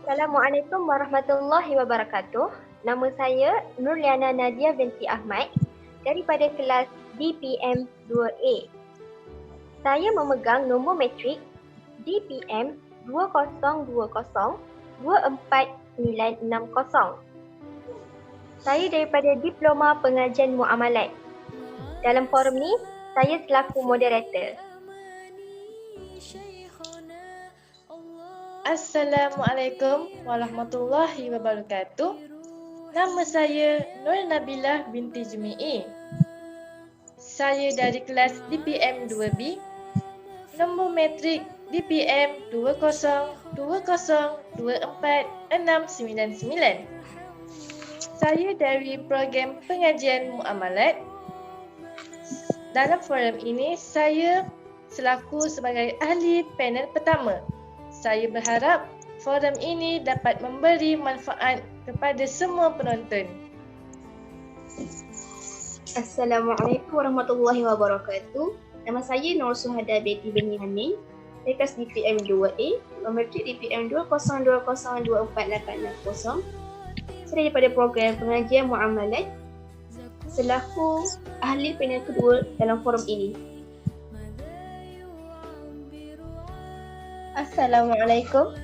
Assalamualaikum warahmatullahi wabarakatuh. Nama saya Nurliana Nadia binti Ahmad daripada kelas DPM 2A. Saya memegang nombor matrik DPM 2020-24960. Saya daripada Diploma Pengajian Muamalat. Dalam forum ni, saya selaku moderator. Assalamualaikum warahmatullahi wabarakatuh. Nama saya Nur Nabilah binti Jumi'i. Saya dari kelas DPM 2B. Nombor matrik DPM 2020246999. Saya dari program pengajian muamalat. Dalam forum ini, saya selaku sebagai ahli panel pertama. Saya berharap forum ini dapat memberi manfaat kepada semua penonton. Assalamualaikum warahmatullahi wabarakatuh. Nama saya Nur Suhada binti Benyamin dari kelas DPM 2A, nombor DPM 20202480. Saya daripada program pengajian muamalat selaku ahli panel kedua dalam forum ini. Assalamualaikum.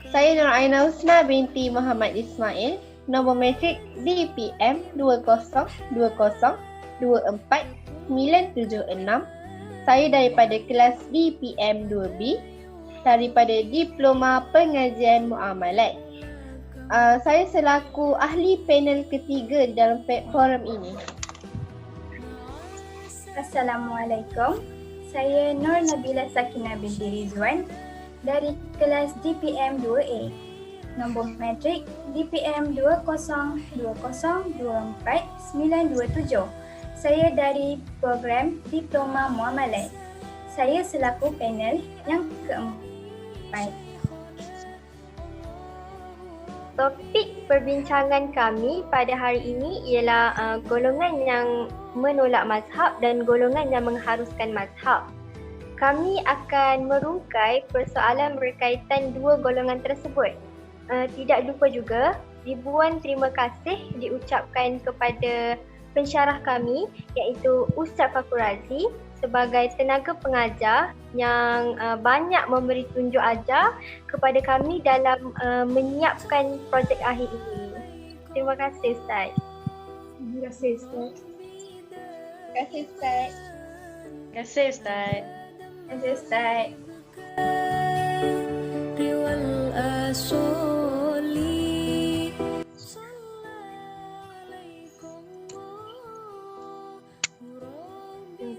Saya Nur Aina Husna binti Muhammad Ismail, nombor matrik DPM 202024976976. Saya daripada kelas DPM 2B daripada Diploma Pengajian Muamalat. Saya selaku ahli panel ketiga di dalam forum ini. Assalamualaikum. Saya Nur Nabila Sakinah binti Rizwan dari kelas DPM 2A. Nombor matrik DPM 2020249927. Saya dari program Diploma Muamalat. Saya selaku panel yang keempat. Topik perbincangan kami pada hari ini ialah golongan yang menolak mazhab dan golongan yang mengharuskan mazhab. Kami akan merungkai persoalan berkaitan dua golongan tersebut. Tidak lupa juga, ribuan terima kasih diucapkan kepada pensyarah kami iaitu Ustaz Fakhur Razi sebagai tenaga pengajar yang banyak memberi tunjuk ajar kepada kami dalam menyiapkan projek akhir ini. Terima kasih Ustaz. Terima kasih Ustaz. Terima kasih Ustaz. Terima kasih Ustaz. Terima kasih Ustaz.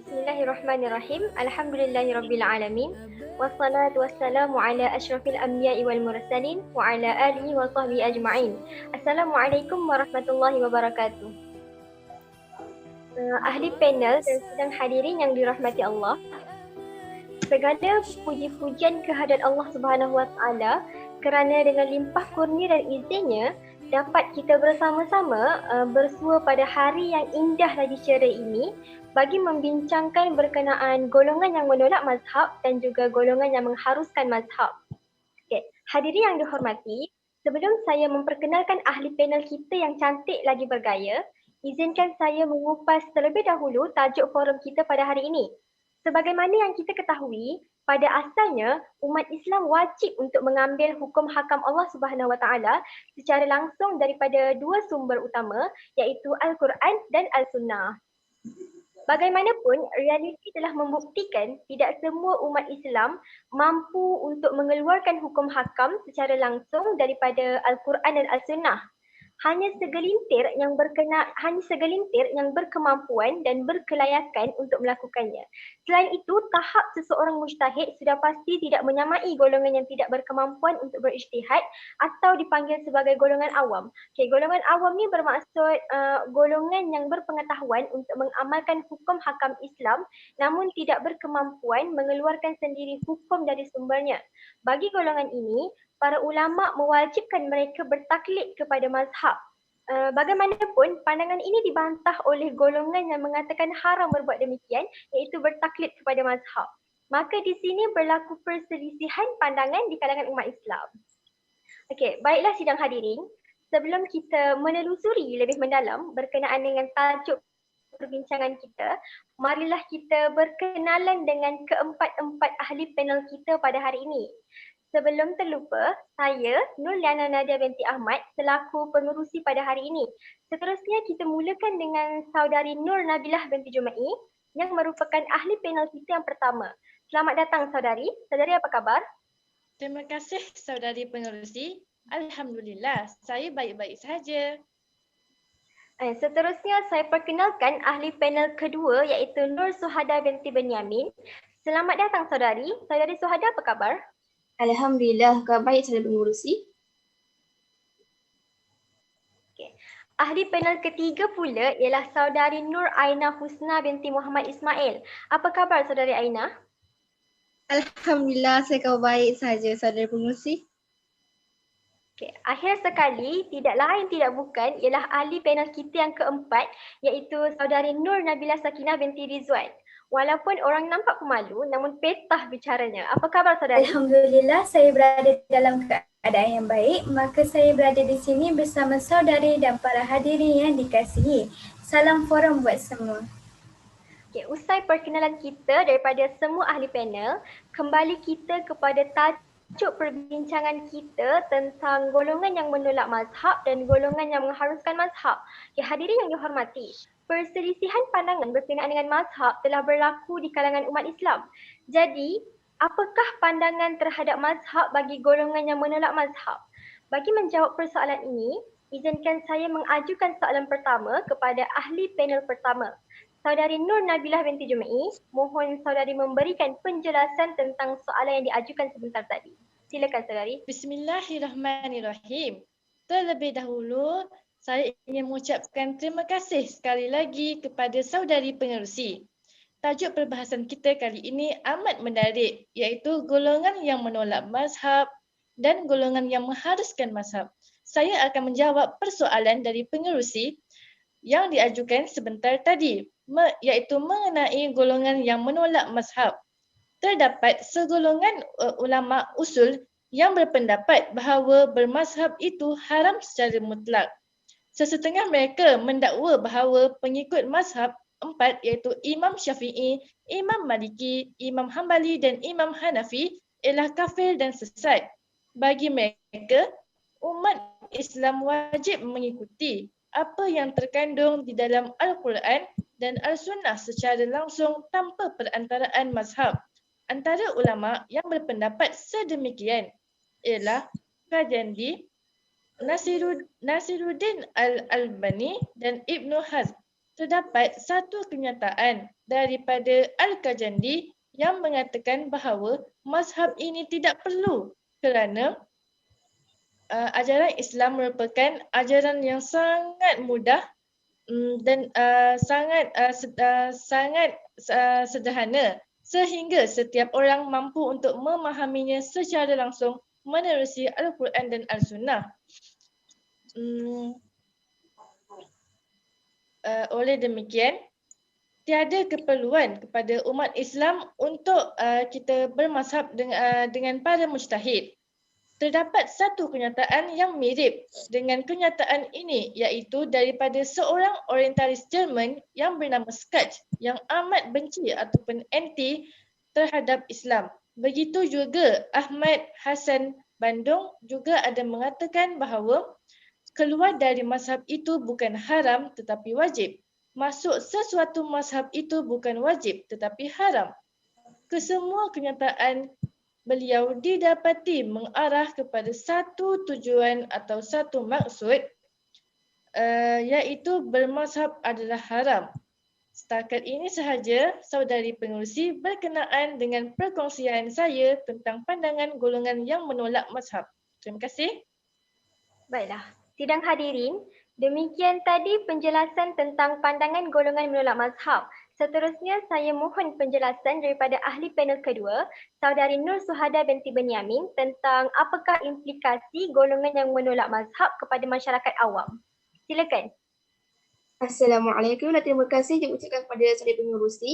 Bismillahirrahmanirrahim. Alhamdulillahirabbil-alamin. Wassalatu wassalamu ala asyrafil anbiya'i wal mursalin wa ala alihi wa sahbihi ajma'in. Assalamualaikum warahmatullahi wabarakatuh. Ahli panel dan sidang hadirin yang dirahmati Allah. Segala puji-pujian kehadirat Allah Subhanahu Wa Taala kerana dengan limpah kurnia dan izinnya dapat kita bersama-sama bersua pada hari yang indah lagi ceria ini bagi membincangkan berkenaan golongan yang menolak mazhab dan juga golongan yang mengharuskan mazhab. Okay. Hadirin yang dihormati, sebelum saya memperkenalkan ahli panel kita yang cantik lagi bergaya, izinkan saya mengupas terlebih dahulu tajuk forum kita pada hari ini. Sebagaimana yang kita ketahui, pada asalnya umat Islam wajib untuk mengambil hukum hakam Allah Subhanahu Wa Taala secara langsung daripada dua sumber utama iaitu Al-Quran dan Al-Sunnah. Bagaimanapun, realiti telah membuktikan tidak semua umat Islam mampu untuk mengeluarkan hukum hakam secara langsung daripada Al-Quran dan Al-Sunnah. Hanya segelintir yang berkemampuan dan berkelayakan untuk melakukannya. Selain itu, tahap seseorang mujtahid sudah pasti tidak menyamai golongan yang tidak berkemampuan untuk berijtihad atau dipanggil sebagai golongan awam. Okay, golongan awam ni bermaksud golongan yang berpengetahuan untuk mengamalkan hukum hakam Islam namun tidak berkemampuan mengeluarkan sendiri hukum dari sumbernya. Bagi golongan ini, para ulama mewajibkan mereka bertaklid kepada mazhab. Bagaimanapun, pandangan ini dibantah oleh golongan yang mengatakan haram berbuat demikian, iaitu bertaklid kepada mazhab. Maka di sini berlaku perselisihan pandangan di kalangan umat Islam. Okey, baiklah sidang hadirin. Sebelum kita menelusuri lebih mendalam berkenaan dengan tajuk perbincangan kita, marilah kita berkenalan dengan keempat-empat ahli panel kita pada hari ini. Sebelum terlupa, saya Nur Liana Nadia binti Ahmad selaku pengerusi pada hari ini. Seterusnya kita mulakan dengan saudari Nur Nabilah binti Jumai yang merupakan ahli panel kita yang pertama. Selamat datang saudari. Saudari apa khabar? Terima kasih saudari pengerusi. Alhamdulillah, saya baik-baik sahaja. Seterusnya saya perkenalkan ahli panel kedua iaitu Nur Suhada binti Benyamin. Selamat datang saudari. Saudari Suhada apa khabar? Alhamdulillah, khabar baik saya pengurusi. Ahli panel ketiga pula ialah saudari Nur Aina Husna binti Muhammad Ismail. Apa khabar saudari Aina? Alhamdulillah, saya khabar baik saja saudara pengurusi. Akhir sekali, tidak lain tidak bukan ialah ahli panel kita yang keempat iaitu saudari Nur Nabila Sakinah binti Rizwan. Walaupun orang nampak pemalu namun petah bicaranya. Apa khabar saudari? Alhamdulillah, saya berada dalam keadaan yang baik. Maka saya berada di sini bersama saudari dan para hadirin yang dikasihi. Salam forum buat semua. Usai perkenalan kita daripada semua ahli panel, kembali kita kepada tajuk perbincangan kita tentang golongan yang menolak mazhab dan golongan yang mengharuskan mazhab. Hadirin yang dihormati, perselisihan pandangan berkenaan dengan mazhab telah berlaku di kalangan umat Islam. Jadi, apakah pandangan terhadap mazhab bagi golongan yang menolak mazhab? Bagi menjawab persoalan ini, izinkan saya mengajukan soalan pertama kepada ahli panel pertama. Saudari Nur Nabilah binti Jumai, mohon saudari memberikan penjelasan tentang soalan yang diajukan sebentar tadi. Silakan saudari. Bismillahirrahmanirrahim. Terlebih dahulu, saya ingin mengucapkan terima kasih sekali lagi kepada saudari pengerusi. Tajuk perbahasan kita kali ini amat menarik, iaitu golongan yang menolak mazhab dan golongan yang mengharuskan mazhab. Saya akan menjawab persoalan dari pengerusi yang diajukan sebentar tadi, iaitu mengenai golongan yang menolak mazhab. Terdapat segolongan ulama usul yang berpendapat bahawa bermazhab itu haram secara mutlak. Sesetengah mereka mendakwa bahawa pengikut mazhab empat iaitu Imam Syafi'i, Imam Maliki, Imam Hambali dan Imam Hanafi ialah kafir dan sesat. Bagi mereka, umat Islam wajib mengikuti apa yang terkandung di dalam Al-Quran dan Al-Sunnah secara langsung tanpa perantaraan mazhab. Antara ulama yang berpendapat sedemikian ialah Kajandi, Nasiruddin Al-Albani dan Ibnu Hazm. Terdapat satu kenyataan daripada Al-Kajandi yang mengatakan bahawa mazhab ini tidak perlu kerana ajaran Islam merupakan ajaran yang sangat mudah dan sangat sederhana sehingga setiap orang mampu untuk memahaminya secara langsung menerusi Al-Quran dan Al-Sunnah. Oleh demikian, tiada keperluan kepada umat Islam untuk kita bermazhab dengan para mujtahid. Terdapat satu kenyataan yang mirip dengan kenyataan ini iaitu daripada seorang orientalis Jerman yang bernama Skach yang amat benci ataupun anti terhadap Islam. Begitu juga Ahmad Hasan Bandung juga ada mengatakan bahawa keluar dari mazhab itu bukan haram tetapi wajib. Masuk sesuatu mazhab itu bukan wajib tetapi haram. Kesemua kenyataan beliau didapati mengarah kepada satu tujuan atau satu maksud iaitu bermazhab adalah haram. Setakat ini sahaja saudari pengerusi berkenaan dengan perkongsian saya tentang pandangan golongan yang menolak mazhab. Terima kasih. Baiklah, sidang hadirin, demikian tadi penjelasan tentang pandangan golongan menolak mazhab. Seterusnya saya mohon penjelasan daripada ahli panel kedua, saudari Nur Suhada binti Benyamin tentang apakah implikasi golongan yang menolak mazhab kepada masyarakat awam. Silakan. Assalamualaikum dan terima kasih yang ucapkan kepada saudara pengerusi.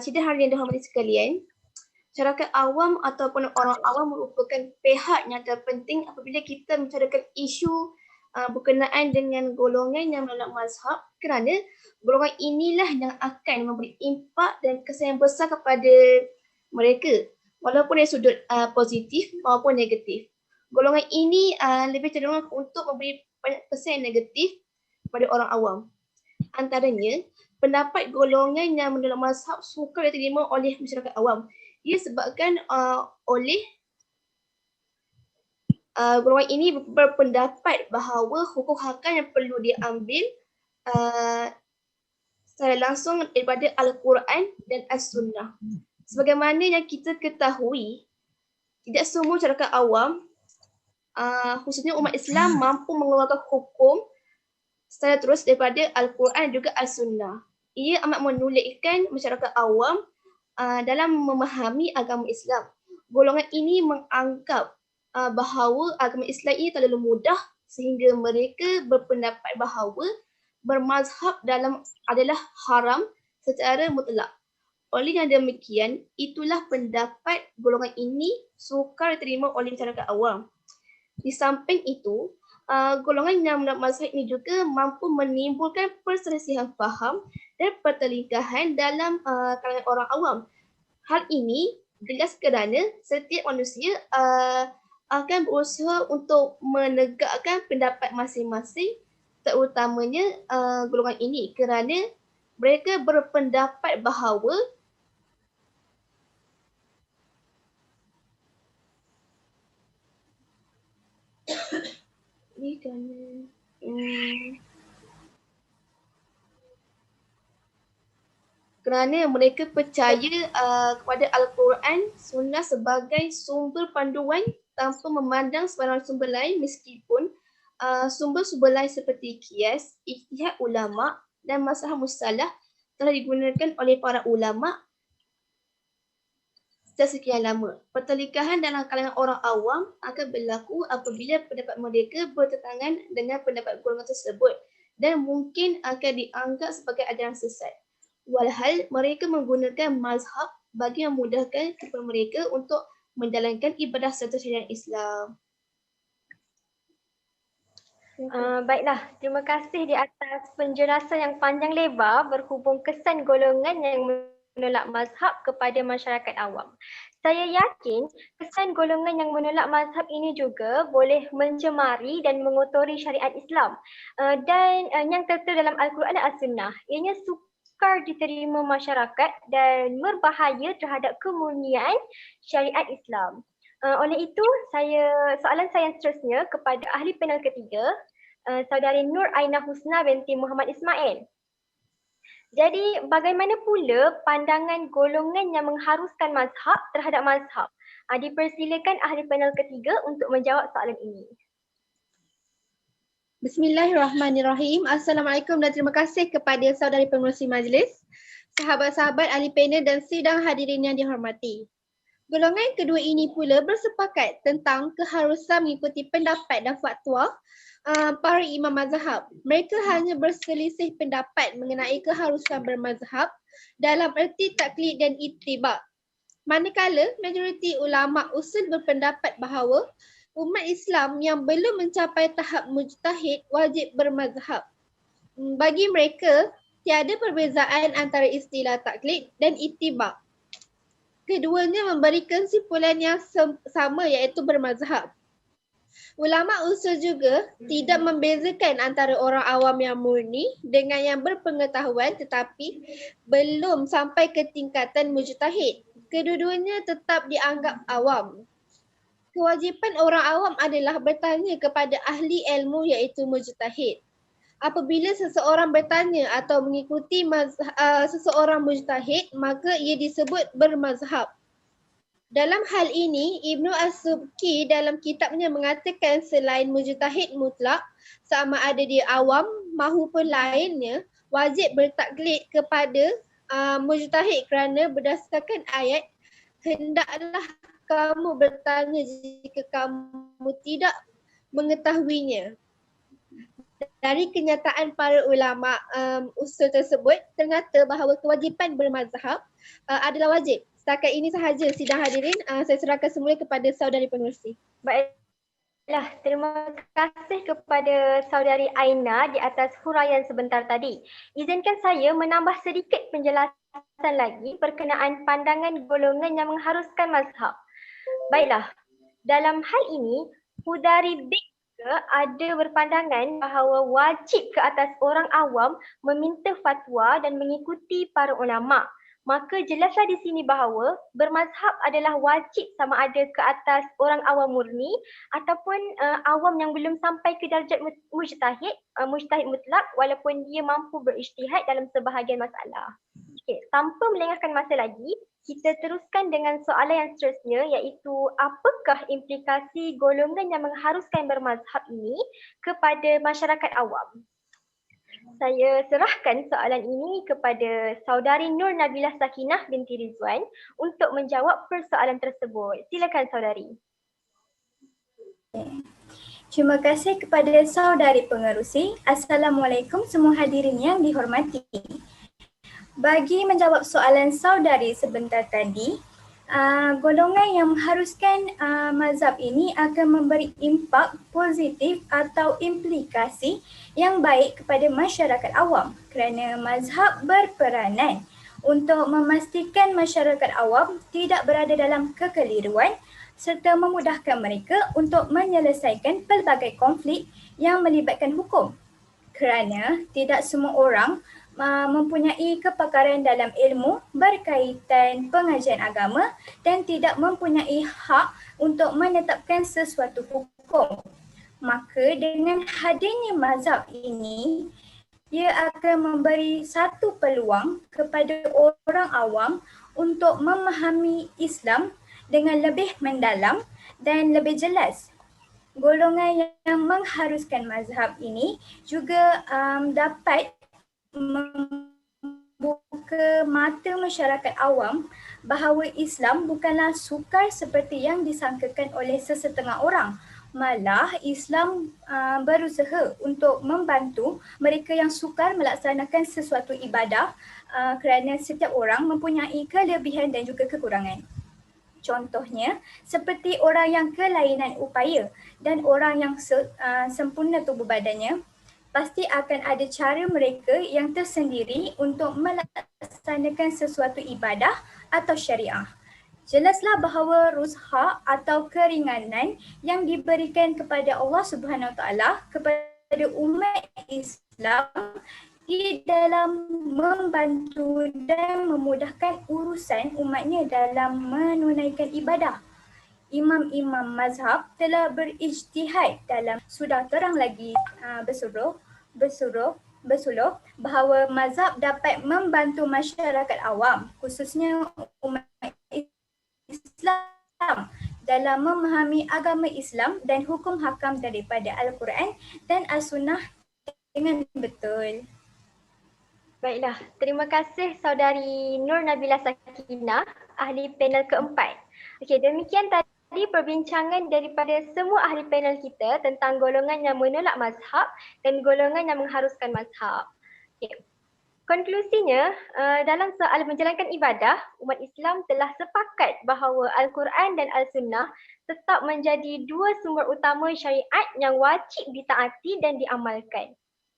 Sidang hadirin yang dihormati sekalian, Masyarakat awam ataupun orang awam merupakan pihak yang terpenting apabila kita membicarakan isu berkenaan dengan golongan yang menolak mazhab, kerana golongan inilah yang akan memberi impak dan kesan yang besar kepada mereka walaupun dari sudut positif maupun negatif. Golongan ini lebih cenderung untuk memberi banyak kesan yang negatif kepada orang awam. Antaranya, pendapat golongan yang menolak mazhab sukar diterima oleh masyarakat awam. Ia disebabkan oleh golongan ini berpendapat bahawa hukum hakam yang perlu diambil secara langsung daripada Al-Quran dan As-Sunnah. Sebagaimana yang kita ketahui, tidak semua masyarakat awam, khususnya umat Islam, mampu mengeluarkan hukum secara terus daripada Al-Quran dan juga As-Sunnah. Ia amat menyulitkan masyarakat awam dalam memahami agama Islam. Golongan ini menganggap bahawa agama Islam ini terlalu mudah sehingga mereka berpendapat bahawa bermazhab adalah haram secara mutlak. Oleh yang demikian, itulah pendapat golongan ini sukar diterima oleh masyarakat awam. Di samping itu, golongan yang menolak mazhab ini juga mampu menimbulkan perselisihan faham dan pertelingkahan dalam kalangan orang awam. Hal ini jelas kerana setiap manusia akan berusaha untuk menegakkan pendapat masing-masing, terutamanya golongan ini, kerana mereka berpendapat bahawa kerana mereka percaya kepada Al-Quran, Sunnah sebagai sumber panduan tanpa memandang sebarang sumber lain, meskipun sumber-sumber lain seperti qiyas, ijtihad ulama dan masalah mustalah telah digunakan oleh para ulama sejak sekian lama. Pertelingkahan dalam kalangan orang awam akan berlaku apabila pendapat mereka bertentangan dengan pendapat golongan tersebut dan mungkin akan dianggap sebagai ajaran sesat. Walhal mereka menggunakan mazhab bagi memudahkan kepada mereka untuk menjalankan ibadah serta syariat Islam. Baiklah, terima kasih di atas penjelasan yang panjang lebar berhubung kesan golongan yang menolak mazhab kepada masyarakat awam. Saya yakin kesan golongan yang menolak mazhab ini juga boleh mencemari dan mengotori syariat Islam dan yang tertera dalam Al-Quran dan As-Sunnah. Ianya sukar diterima masyarakat dan berbahaya terhadap kemurnian syariat Islam. Oleh itu, soalan saya seterusnya kepada ahli panel ketiga, saudari Nur Aina Husna binti Muhammad Ismail. Jadi, bagaimana pula pandangan golongan yang mengharuskan mazhab terhadap mazhab? Dipersilakan ahli panel ketiga untuk menjawab soalan ini. Bismillahirrahmanirrahim. Assalamualaikum dan terima kasih kepada saudari pengerusi majlis, sahabat-sahabat ahli panel dan sidang hadirin yang dihormati. Golongan kedua ini pula bersepakat tentang keharusan mengikuti pendapat dan fatwa para imam mazhab. Mereka hanya berselisih pendapat mengenai keharusan bermazhab dalam erti taklid dan ittiba. Manakala majoriti ulama usul berpendapat bahawa umat Islam yang belum mencapai tahap mujtahid wajib bermazhab. Bagi mereka, tiada perbezaan antara istilah taklid dan ittiba. Keduanya memberikan simpulan yang sama iaitu bermazhab. Ulama usul juga tidak membezakan antara orang awam yang murni dengan yang berpengetahuan tetapi belum sampai ke tingkatan mujtahid. Kedua-duanya tetap dianggap awam. Kewajipan orang awam adalah bertanya kepada ahli ilmu iaitu mujtahid. Apabila seseorang bertanya atau mengikuti seseorang mujtahid, maka ia disebut bermazhab. Dalam hal ini, Ibnu As-Subki dalam kitabnya mengatakan selain mujtahid mutlak, sama ada dia awam mahupun lainnya, wajib bertaklid kepada mujtahid kerana berdasarkan ayat, hendaklah kamu bertanya jika kamu tidak mengetahuinya. Dari kenyataan para ulama usul tersebut, ternyata bahawa kewajipan bermazhab adalah wajib Setakat ini sahaja sidang hadirin. Saya serahkan semula kepada saudari pengerusi. Baiklah, terima kasih kepada saudari Aina di atas huraian sebentar tadi. Izinkan saya menambah sedikit penjelasan lagi berkenaan pandangan golongan yang mengharuskan mazhab. Baiklah, dalam hal ini, Hudari ada berpandangan bahawa wajib ke atas orang awam meminta fatwa dan mengikuti para ulama'. Maka jelaslah di sini bahawa bermazhab adalah wajib sama ada ke atas orang awam murni ataupun awam yang belum sampai ke darjat mujtahid mutlak walaupun dia mampu berijtihad dalam sebahagian masalah. Okey, tanpa melengahkan masa lagi, kita teruskan dengan soalan yang seterusnya iaitu apakah implikasi golongan yang mengharuskan bermazhab ini kepada masyarakat awam? Saya serahkan soalan ini kepada saudari Nur Nabilah Sakinah binti Rizwan untuk menjawab persoalan tersebut. Silakan saudari. Terima kasih kepada saudari pengerusi. Assalamualaikum semua hadirin yang dihormati. Bagi menjawab soalan saudari sebentar tadi, golongan yang mengharuskan mazhab ini akan memberi impak positif atau implikasi yang baik kepada masyarakat awam kerana mazhab berperanan untuk memastikan masyarakat awam tidak berada dalam kekeliruan serta memudahkan mereka untuk menyelesaikan pelbagai konflik yang melibatkan hukum. Kerana tidak semua orang mempunyai kepakaran dalam ilmu berkaitan pengajian agama dan tidak mempunyai hak untuk menetapkan sesuatu hukum. Maka dengan hadirnya mazhab ini, ia akan memberi satu peluang kepada orang awam untuk memahami Islam dengan lebih mendalam dan lebih jelas. Golongan yang mengharuskan mazhab ini juga dapat membuka mata masyarakat awam bahawa Islam bukanlah sukar seperti yang disangkakan oleh sesetengah orang. Malah Islam berusaha untuk membantu mereka yang sukar melaksanakan sesuatu ibadah kerana setiap orang mempunyai kelebihan dan juga kekurangan. Contohnya, seperti orang yang kelainan upaya dan orang yang sempurna tubuh badannya, pasti akan ada cara mereka yang tersendiri untuk melaksanakan sesuatu ibadah atau syariah. Jelaslah bahawa rushak atau keringanan yang diberikan kepada Allah Subhanahu Wa Taala kepada umat Islam di dalam membantu dan memudahkan urusan umatnya dalam menunaikan ibadah. Imam-imam mazhab telah berijtihad dalam sudah terang lagi bersuluh bahawa mazhab dapat membantu masyarakat awam khususnya umat Islam dalam memahami agama Islam dan hukum hakam daripada Al-Quran dan As-Sunnah dengan betul. Baiklah, terima kasih saudari Nur Nabilah Sakinah, ahli panel keempat. Okey, demikian tadi perbincangan daripada semua ahli panel kita tentang golongan yang menolak mazhab dan golongan yang mengharuskan mazhab. Okay. Konklusinya, dalam soal menjalankan ibadah, umat Islam telah sepakat bahawa Al-Quran dan Al-Sunnah tetap menjadi dua sumber utama syariat yang wajib ditaati dan diamalkan.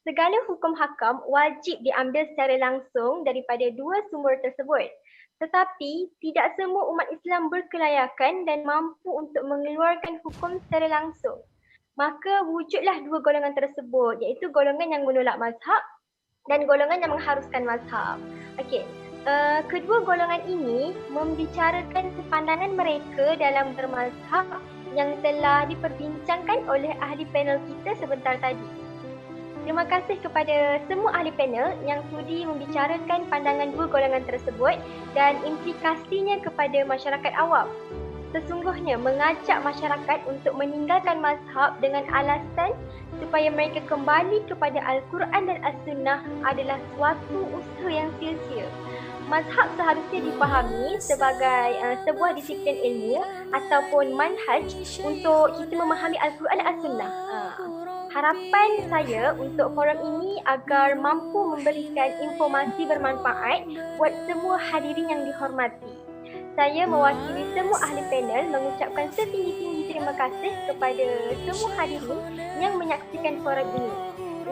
Segala hukum hakam wajib diambil secara langsung daripada dua sumber tersebut. Tetapi tidak semua umat Islam berkelayakan dan mampu untuk mengeluarkan hukum secara langsung. Maka wujudlah dua golongan tersebut, iaitu golongan yang menolak mazhab dan golongan yang mengharuskan mazhab. Okey, kedua golongan ini membicarakan pandangan mereka dalam bermazhab yang telah diperbincangkan oleh ahli panel kita sebentar tadi. Terima kasih kepada semua ahli panel yang sudi membicarakan pandangan dua golongan tersebut dan implikasinya kepada masyarakat awam. Sesungguhnya mengajak masyarakat untuk meninggalkan mazhab dengan alasan supaya mereka kembali kepada Al-Quran dan As-Sunnah adalah suatu usaha yang sia-sia. Mazhab seharusnya dipahami sebagai sebuah disiplin ilmu ataupun manhaj untuk kita memahami Al-Quran dan As-Sunnah. Harapan saya untuk forum ini agar mampu memberikan informasi bermanfaat buat semua hadirin yang dihormati. Saya mewakili semua ahli panel mengucapkan setinggi-tinggi terima kasih kepada semua hadirin yang menyaksikan forum ini.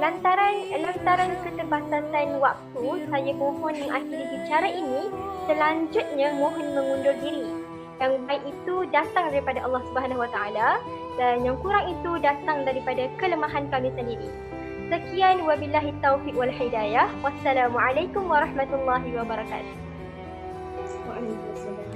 Lantaran keterbatasan waktu, saya mohon mengakhiri bicara ini. Selanjutnya mohon mengundur diri. Yang baik itu datang daripada Allah Subhanahu Wa Taala dan yang kurang itu datang daripada kelemahan kami sendiri. Sekian, wabillahi taufiq wal hidayah. Wassalamualaikum warahmatullahi wabarakatuh. Waalaikumsalam.